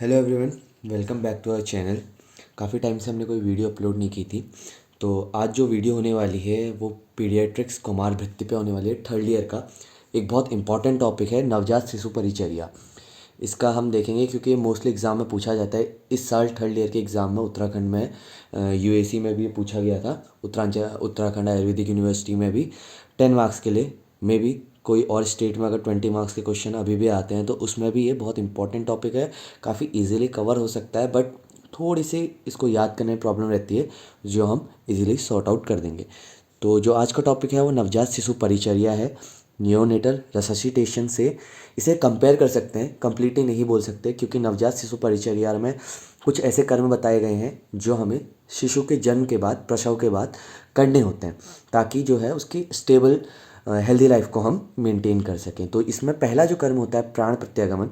Hello everyone, welcome back to our channel. काफ़ी time से हमने कोई वीडियो अपलोड नहीं की थी, तो आज जो वीडियो होने वाली है वो पीडियाट्रिक्स कुमार भृत्ति पे होने वाली है। थर्ड ईयर का एक बहुत इंपॉर्टेंट टॉपिक है, नवजात शिशु परिचर्या। इसका हम देखेंगे क्योंकि मोस्टली एग्ज़ाम में पूछा जाता है। इस साल थर्ड ईयर के एग्ज़ाम में उत्तराखंड में यूएसी में भी पूछा गया था। उत्तराखंड आयुर्वेदिक यूनिवर्सिटी में भी 10 मार्क्स के लिए, मे बी कोई और स्टेट में अगर 20 मार्क्स के क्वेश्चन अभी भी आते हैं तो उसमें भी ये बहुत इंपॉर्टेंट टॉपिक है। काफ़ी इजीली कवर हो सकता है, बट थोड़ी सी इसको याद करने में प्रॉब्लम रहती है, जो हम इजीली सॉर्ट आउट कर देंगे। तो जो आज का टॉपिक है वो नवजात शिशु परिचर्या है। नियोनेटल रेससिटेशन से इसे कंपेयर कर सकते हैं, कंप्लीटली नहीं बोल सकते, क्योंकि नवजात शिशु परिचर्या में कुछ ऐसे कर्म बताए गए हैं जो हमें शिशु के जन्म के बाद, प्रसव के बाद करने होते हैं, ताकि जो है उसकी स्टेबल हेल्दी लाइफ को हम मेंटेन कर सकें। तो इसमें पहला जो कर्म होता है प्राण प्रत्यागमन,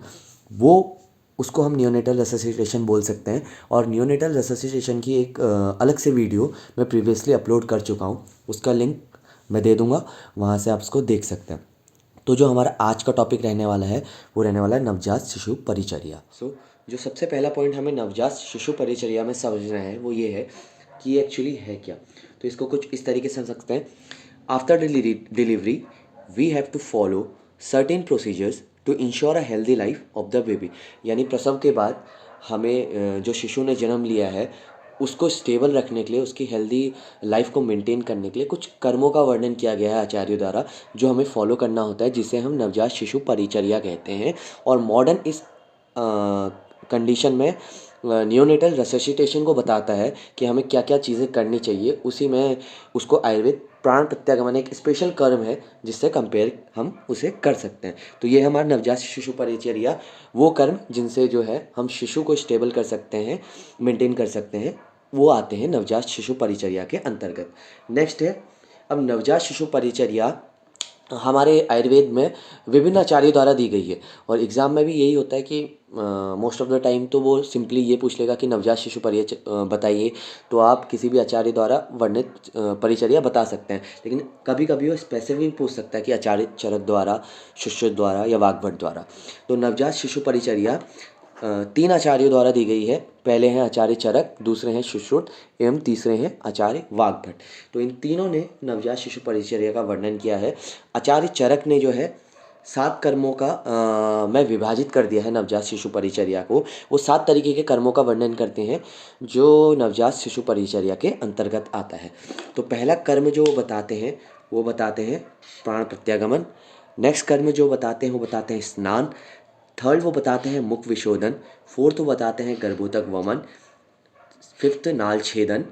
वो उसको हम नियोनेटल रेससिटेशन बोल सकते हैं। और नियोनेटल रेससिटेशन की एक अलग से वीडियो मैं प्रीवियसली अपलोड कर चुका हूँ, उसका लिंक मैं दे दूँगा, वहाँ से आप उसको देख सकते हैं। तो जो हमारा आज का टॉपिक रहने वाला है वो रहने वाला है नवजात शिशु परिचर्या। जो सबसे पहला पॉइंट हमें नवजात शिशु परिचर्या में समझना है वो ये है कि ये एक्चुअली है क्या। तो इसको कुछ इस तरीके से समझ सकते हैं। After delivery we have to follow certain procedures to ensure a healthy life of the baby. यानी प्रसव के बाद हमें जो शिशु ने जन्म लिया है उसको स्टेबल रखने के लिए, उसकी हेल्दी लाइफ को मेंटेन करने के लिए कुछ कर्मों का वर्णन किया गया है आचार्यों द्वारा, जो हमें फॉलो करना होता है, जिसे हम नवजात शिशु परिचर्या कहते हैं। और मॉडर्न इस कंडीशन में नियोनेटल रेससिटेशन को बताता है कि हमें क्या क्या चीज़ें करनी चाहिए। उसी में उसको आयुर्वेद प्राण प्रत्यागमन एक स्पेशल कर्म है जिससे कंपेयर हम उसे कर सकते हैं। तो ये हमारा नवजात शिशु परिचर्या, वो कर्म जिनसे जो है हम शिशु को स्टेबल कर सकते हैं, मेंटेन कर सकते हैं, वो आते हैं नवजात शिशु परिचर्या के अंतर्गत। नेक्स्ट है, अब नवजात शिशु परिचर्या हमारे आयुर्वेद में विभिन्न आचार्यों द्वारा दी गई है। और एग्ज़ाम में भी यही होता है कि मोस्ट ऑफ द टाइम तो वो सिंपली ये पूछ लेगा कि नवजात शिशु बताइए, तो आप किसी भी आचार्य द्वारा वर्णित परिचर्या बता सकते हैं। लेकिन कभी कभी वो स्पेसिफिक पूछ सकता है कि आचार्य चरक द्वारा, शिष्य द्वारा या वाग्भट द्वारा। तो नवजात शिशु परिचर्या 3 आचार्यों द्वारा दी गई है। पहले हैं आचार्य चरक, दूसरे हैं सुश्रुत एवं तीसरे हैं आचार्य वाग्भट। तो इन तीनों ने नवजात शिशु परिचर्या का वर्णन किया है। आचार्य चरक ने जो है 7 कर्मों का में विभाजित कर दिया है नवजात शिशु परिचर्या को। वो 7 तरीके के कर्मों का वर्णन करते हैं जो नवजात शिशु परिचर्या के अंतर्गत आता है। तो पहला कर्म जो वो बताते हैं प्राण प्रत्यागमन। नेक्स्ट कर्म जो बताते हैं वो बताते हैं स्नान। थर्ड वो बताते हैं मुख विशोधन। फोर्थ वो बताते हैं गर्भोतक वमन। फिफ्थ नाल छेदन।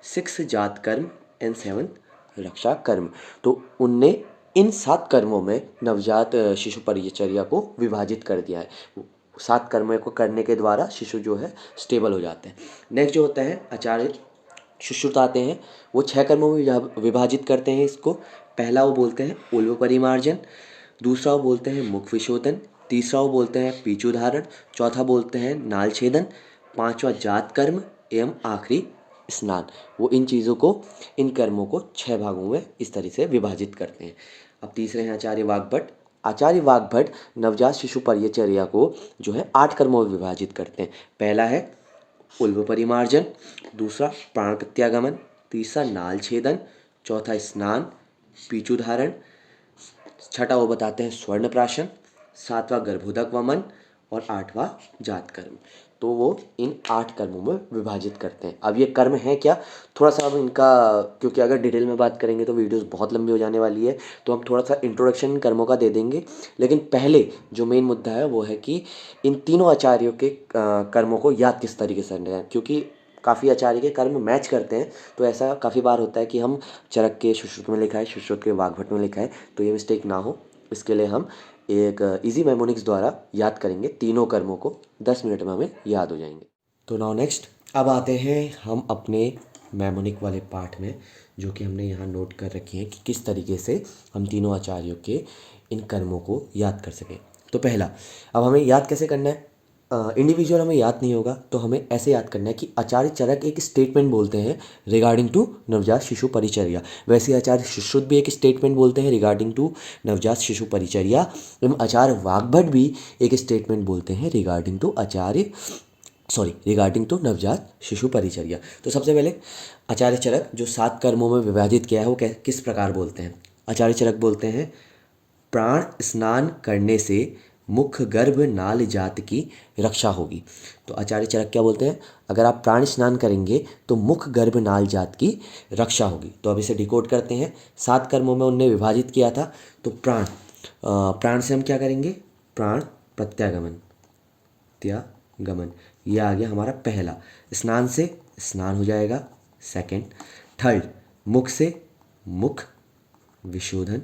सिक्स जात कर्म एंड सेवन्थ रक्षा कर्म। तो उनने इन 7 कर्मों में नवजात शिशु परिचर्या को विभाजित कर दिया है। 7 कर्मों को करने के द्वारा शिशु जो है स्टेबल हो जाते हैं। नेक्स्ट जो होता है आचार्य सुश्रुत आते हैं, वो 6 कर्मों में विभाजित करते हैं इसको। पहला वो बोलते हैं उल्व परिमार्जन, दूसरा वो बोलते हैं मुख विशोधन, तीसरा वो बोलते हैं पीचुधारण, चौथा बोलते हैं नाल छेदन, पांचवा जात कर्म एवं आखिरी स्नान। वो इन कर्मों को 6 भागों में इस तरह से विभाजित करते हैं। अब तीसरे हैं आचार्य वाग्भट। आचार्य वाग्भट नवजात शिशु परिचर्या को जो है 8 कर्मों में विभाजित करते हैं। पहला है उल्व परिमार्जन, दूसरा प्राण प्रत्यागमन, तीसरा नाल छेदन, चौथा स्नान, पीचुधारण, छठा वो बताते हैं स्वर्ण प्राशन, सातवां गर्भोदक वमन और आठवां जात कर्म। तो वो इन 8 कर्मों में विभाजित करते हैं। अब ये कर्म है क्या, थोड़ा सा अब इनका, क्योंकि अगर डिटेल में बात करेंगे तो वीडियोस बहुत लंबी हो जाने वाली है, तो हम थोड़ा सा इंट्रोडक्शन कर्मों का दे देंगे। लेकिन पहले जो मेन मुद्दा है वो है कि इन तीनों आचार्यों के कर्मों को याद किस तरीके से करना है, क्योंकि काफ़ी आचार्य के कर्म मैच करते हैं। तो ऐसा काफ़ी बार होता है कि हम चरक के सुश्रुत में लिखा है, सुश्रुत के वाग्भट में लिखा है, तो ये मिस्टेक ना हो, इसके लिए हम एक इजी मेमोनिक्स द्वारा याद करेंगे। तीनों कर्मों को 10 मिनट में हमें याद हो जाएंगे। तो नाउ नेक्स्ट, अब आते हैं हम अपने मेमोनिक वाले पार्ट में, जो कि हमने यहाँ नोट कर रखी है कि किस तरीके से हम तीनों आचार्यों के इन कर्मों को याद कर सकें। तो पहला, अब हमें याद कैसे करना है, इंडिविजुअल हमें याद नहीं होगा तो हमें ऐसे याद करना है कि आचार्य चरक एक स्टेटमेंट बोलते हैं रिगार्डिंग टू नवजात शिशु परिचर्या। वैसे आचार्य सुश्रुत भी एक स्टेटमेंट बोलते हैं रिगार्डिंग टू नवजात शिशु परिचर्या। एवं आचार्य वाग्भट भी एक स्टेटमेंट बोलते हैं रिगार्डिंग टू नवजात शिशु परिचर्या। तो सबसे पहले आचार्य चरक जो 7 कर्मों में विभाजित किया है वो किस प्रकार बोलते हैं। आचार्य चरक बोलते हैं प्राण स्नान करने से मुख गर्भ नाल जात की रक्षा होगी। तो आचार्य चरक क्या बोलते हैं, अगर आप प्राण स्नान करेंगे तो मुख गर्भ नाल जात की रक्षा होगी। तो अब इसे डिकोड करते हैं। 7 कर्मों में उनने विभाजित किया था। तो प्राण से हम क्या करेंगे, प्राण प्रत्यागमन त्यागमन, ये आ गया हमारा पहला। स्नान से स्नान हो जाएगा सेकंड। थर्ड, मुख से मुख विशोधन,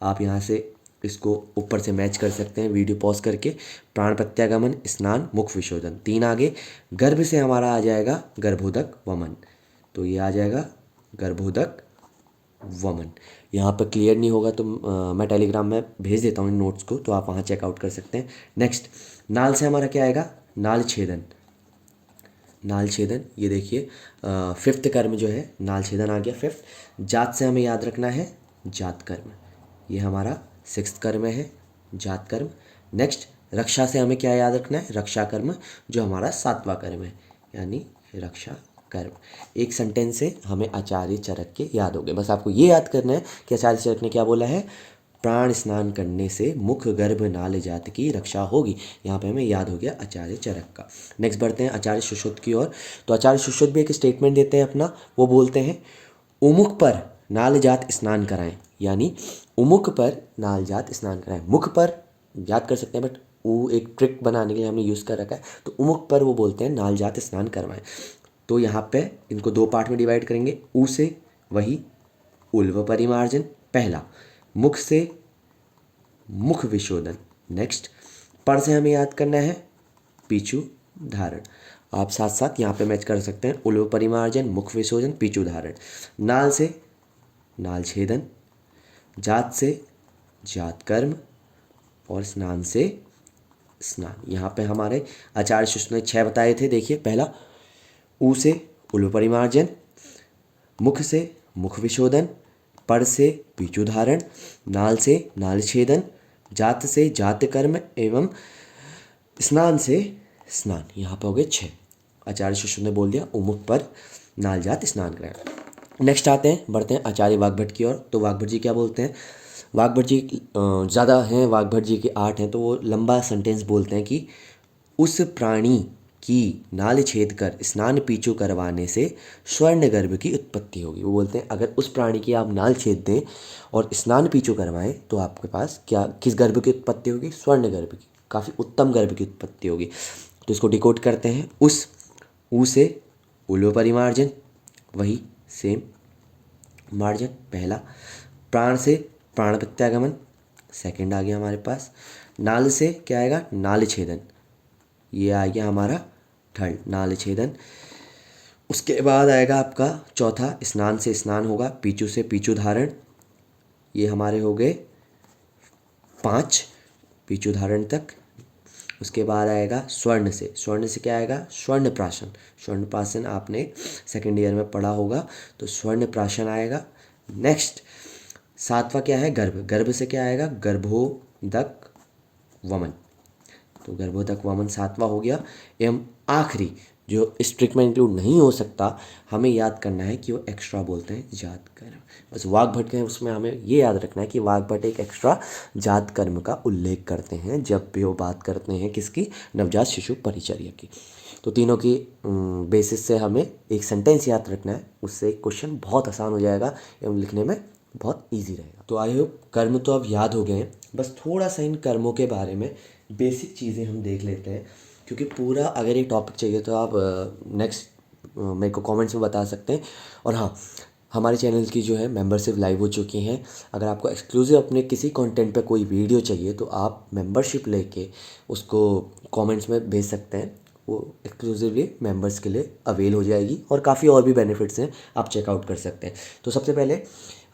आप यहाँ से इसको ऊपर से मैच कर सकते हैं वीडियो पॉज करके। प्राण प्रत्यागमन, स्नान, मुख विशोधन। 3 आगे। गर्भ से हमारा आ जाएगा गर्भोदक वमन। तो ये आ जाएगा गर्भोदक वमन। यहाँ पर क्लियर नहीं होगा तो मैं टेलीग्राम में भेज देता हूँ इन नोट्स को, तो आप वहाँ चेकआउट कर सकते हैं। नेक्स्ट, नाल से हमारा क्या आएगा, नाल छेदन। नाल छेदन, ये देखिए 5th कर्म जो है नाल छेदन आ गया 5th। जात से हमें याद रखना है जात कर्म, ये हमारा 6th कर्म है जात कर्म। नेक्स्ट, रक्षा से हमें क्या याद रखना है, रक्षा कर्म, जो हमारा 7वां कर्म है, यानी रक्षा कर्म। एक सेंटेंस से हमें आचार्य चरक के याद हो गए। बस आपको ये याद करना है कि आचार्य चरक ने क्या बोला है, प्राण स्नान करने से मुख गर्भ नाल जात की रक्षा होगी। यहाँ पे हमें याद हो गया आचार्य चरक का। नेक्स्ट बढ़ते हैं आचार्य सुश्रुत की ओर। तो आचार्य सुश्रुत भी एक स्टेटमेंट देते हैं अपना, वो बोलते हैं उमुख पर नाल जात स्नान कराएं, यानी उमुख पर नाल जात स्नान कराएं। मुख पर याद कर सकते हैं बट वो एक ट्रिक बनाने के लिए हमने यूज़ कर रखा है। तो उमुख पर वो बोलते हैं नाल जात स्नान करवाएं। तो यहाँ पे इनको 2 पार्ट में डिवाइड करेंगे। ऊ से वही उल्व परिमार्जन पहला, मुख से मुख विशोधन नेक्स्ट। पर से हमें याद करना है पीछू धारण। आप साथ साथ यहाँ पे मैच कर सकते हैं, उल्व परिमार्जन, मुख विशोधन, पीछू धारण। नाल से नाल छेदन, जात से जात कर्म, और स्नान से स्नान। यहाँ पे हमारे आचार्य सुश्रुत ने 6 बताए थे। देखिए पहला, ऊ से उल्व परिमार्जन, मुख से मुख विशोधन, पर से पीछू धारण, नाल से नाल छेदन, जात से जात कर्म एवं स्नान से स्नान। यहाँ पर हो गए 6। आचार्य सुश्रुत ने बोल दिया उमुख पर नाल जात स्नान कराएं। नेक्स्ट आते हैं, बढ़ते हैं आचार्य वाग्भट की ओर। तो वाग्भट जी क्या बोलते हैं, वाग्भट जी ज़्यादा हैं, वाग्भट जी के 8 हैं, तो वो लंबा सेंटेंस बोलते हैं कि उस प्राणी की नाल छेद कर स्नान पीछू करवाने से स्वर्ण गर्भ की उत्पत्ति होगी। वो बोलते हैं अगर उस प्राणी की आप नाल छेद दें और स्नान पीछू करवाएं तो आपके पास क्या, किस गर्भ की उत्पत्ति होगी, स्वर्ण गर्भ की, काफ़ी उत्तम गर्भ की उत्पत्ति होगी। तो इसको डिकोड करते हैं। उस, ऊ से उल्व परिमार्जन, वही सेम मार्जन पहला। प्राण से प्राण प्रत्यागमन सेकंड आ गया हमारे पास। नाल से क्या आएगा, नाल छेदन, ये आ गया हमारा थर्ड, नाल छेदन। उसके बाद आएगा आपका चौथा, स्नान से स्नान होगा, पीछू से पीछू धारण, ये हमारे हो गए 5 पीछू धारण तक। उसके बाद आएगा स्वर्ण से, स्वर्ण से क्या आएगा, स्वर्ण प्राशन। स्वर्ण प्राशन आपने 2nd ईयर में पढ़ा होगा, तो स्वर्ण प्राशन आएगा। नेक्स्ट 7वां क्या है, गर्भ। गर्भ से क्या आएगा, गर्भोदक वमन। तो गर्भोदक वमन 7वां हो गया। एवं आखिरी जो इस ट्रिक में इंक्लूड नहीं हो सकता, हमें याद करना है कि वो एक्स्ट्रा बोलते हैं जात कर्म। बस वाग्भट के उसमें हमें ये याद रखना है कि वाग्भट एक एक्स्ट्रा जात कर्म का उल्लेख करते हैं जब भी वो बात करते हैं किसकी, नवजात शिशु परिचर्या की। तो तीनों की बेसिस से हमें एक सेंटेंस याद रखना है, उससे क्वेश्चन बहुत आसान हो जाएगा एवं लिखने में बहुत ईजी रहेगा। तो आई होप कर्म तो अब याद हो गए हैं, बस थोड़ा सा इन कर्मों के बारे में बेसिक चीज़ें हम देख लेते हैं, क्योंकि पूरा अगर ये टॉपिक चाहिए तो आप नेक्स्ट मेरे को कमेंट्स में बता सकते हैं। और हाँ, हमारे चैनल की जो है मेंबरशिप लाइव हो चुकी हैं। अगर आपको एक्सक्लूसिव अपने किसी कंटेंट पे कोई वीडियो चाहिए तो आप मेंबरशिप लेके उसको कमेंट्स में भेज सकते हैं, वो एक्सक्लूसिवली मेंबर्स के लिए अवेल हो जाएगी। और काफ़ी और भी बेनिफिट्स हैं, आप चेकआउट कर सकते हैं। तो सबसे पहले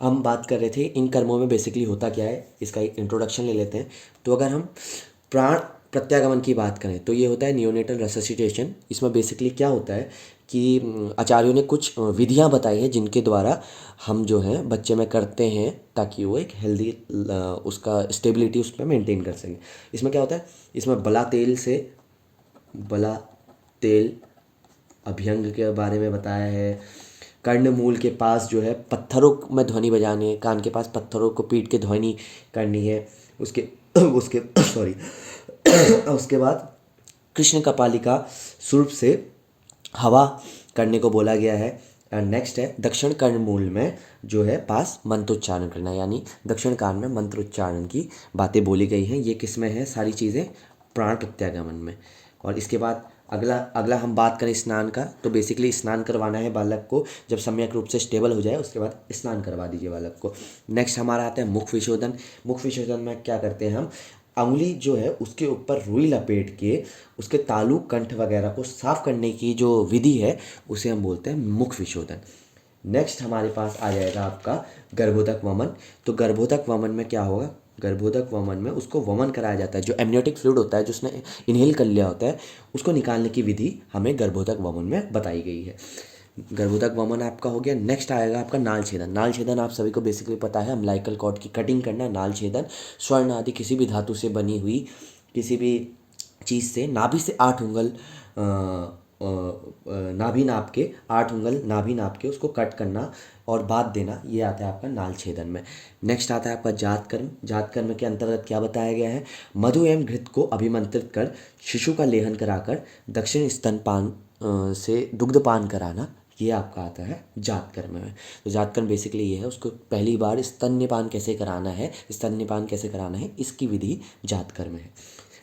हम बात कर रहे थे इन कर्मों में बेसिकली होता क्या है, इसका एक इंट्रोडक्शन ले लेते हैं। तो अगर हम प्राण प्रत्यागमन की बात करें तो ये होता है नियोनेटल रेससिटेशन। इसमें बेसिकली क्या होता है कि आचार्यों ने कुछ विधियां बताई हैं जिनके द्वारा हम जो है बच्चे में करते हैं ताकि वो एक हेल्दी उसका स्टेबिलिटी उसमें मेंटेन कर सके। इसमें क्या होता है, इसमें बला तेल अभ्यंग के बारे में बताया है। कर्णमूल के पास जो है पत्थरों में ध्वनि बजाने, कान के पास पत्थरों को पीट के ध्वनि करनी है। उसके उसके सॉरी उसके बाद कृष्ण कपालिका स्वरूप से हवा करने को बोला गया है। एंड नेक्स्ट है दक्षिण कर्णमूल में जो है पास मंत्रोच्चारण करना, यानी दक्षिण कान में मंत्रोच्चारण की बातें बोली गई हैं। ये किस में है सारी चीज़ें, प्राण प्रत्यागमन में। और इसके बाद अगला अगला हम बात करें स्नान का, तो बेसिकली स्नान करवाना है बालक को, जब सम्यक रूप से स्टेबल हो जाए उसके बाद स्नान करवा दीजिए बालक को। नेक्स्ट हमारा आता है मुख विशोधन। मुख विशोधन में क्या करते हैं हम, अंगुली जो है उसके ऊपर रुई लपेट के उसके तालु कंठ वगैरह को साफ करने की जो विधि है उसे हम बोलते हैं मुख विशोधन। नेक्स्ट हमारे पास आ जाएगा आपका गर्भोदक वमन। तो गर्भोदक वमन में क्या होगा, गर्भोदक वमन में उसको वमन कराया जाता है, जो एमनियोटिक फ्लूइड होता है जो उसने इनहेल कर लिया होता है उसको निकालने की विधि हमें गर्भोदक वमन में बताई गई है। गर्भोदक वमन आपका हो गया। नेक्स्ट आएगा आपका नाल छेदन। नाल छेदन आप सभी को बेसिकली पता है, अम्बिलिकल कॉर्ड की कटिंग करना। नाल छेदन स्वर्ण आदि किसी भी धातु से बनी हुई किसी भी चीज़ से नाभि से 8 उंगल नाभि नाप के 8 उंगल नाभि नाप के उसको कट करना और बात देना, ये आता है आपका नाल छेदन में। नेक्स्ट आता है आपका जात कर्म। जात कर्म के अंतर्गत क्या बताया गया है, मधु एवं घृत को अभिमंत्रित कर शिशु का लेहन कराकर दक्षिण स्तनपान से दुग्धपान कराना, ये आपका आता है जात कर्म में। तो जात कर्म बेसिकली ये है, उसको पहली बार स्तन्यपान कैसे कराना है, स्तन्यपान कैसे कराना है इसकी विधि जात कर्म है।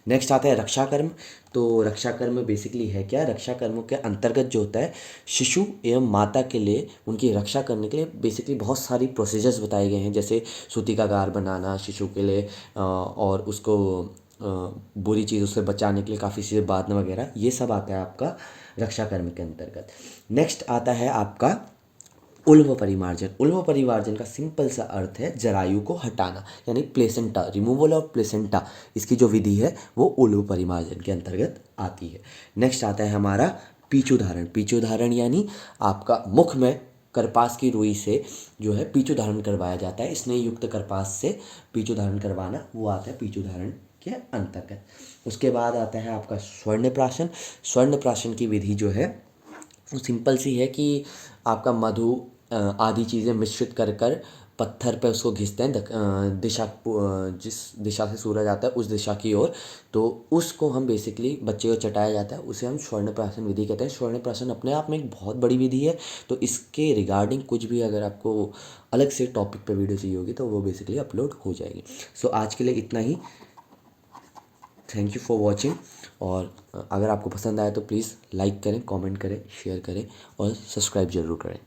नेक्स्ट आता है रक्षा कर्म। तो रक्षा कर्म बेसिकली है क्या, रक्षा कर्म के अंतर्गत जो होता है शिशु एवं माता के लिए उनकी रक्षा करने के लिए बेसिकली बहुत सारी प्रोसीजर्स बताए गए हैं, जैसे सूती का गार बनाना शिशु के लिए और उसको बुरी चीज़ों से बचाने के लिए काफ़ी चीज़ें बांधना वगैरह, ये सब आता है आपका रक्षा कर्म के अंतर्गत। नेक्स्ट आता है आपका उल्व परिमार्जन। उल्व परिमार्जन का सिंपल सा अर्थ है जरायु को हटाना, यानी प्लेसेंटा, रिमूवल ऑफ प्लेसेंटा, इसकी जो विधि है वो उल्व परिमार्जन के अंतर्गत आती है। नेक्स्ट आता है हमारा पीचुधारण। पीचुधारण यानी आपका मुख में करपास की रुई से जो है पीचुधारण करवाया जाता है, स्नेह युक्त करपास से पीचुधारण करवाना, वो आता है पीचुधारण के अंतर्गत। उसके बाद आता है आपका स्वर्णप्राशन। स्वर्णप्राशन की विधि जो है वो सिंपल सी है कि आपका मधु आदि चीज़ें मिश्रित कर कर पत्थर पे उसको घिसते हैं जिस दिशा से सूरज आता है उस दिशा की ओर, तो उसको हम बेसिकली बच्चे को चटाया जाता है, उसे हम स्वर्णप्राशन विधि कहते हैं। स्वर्णप्राशन अपने आप में एक बहुत बड़ी विधि है, तो इसके रिगार्डिंग कुछ भी अगर आपको अलग से टॉपिक पे वीडियो चाहिए होगी तो वो बेसिकली अपलोड हो जाएगी। सो आज के लिए इतना ही। Thank you for watching. और अगर आपको पसंद आया तो प्लीज़ लाइक करें, कमेंट करें, शेयर करें और सब्सक्राइब ज़रूर करें।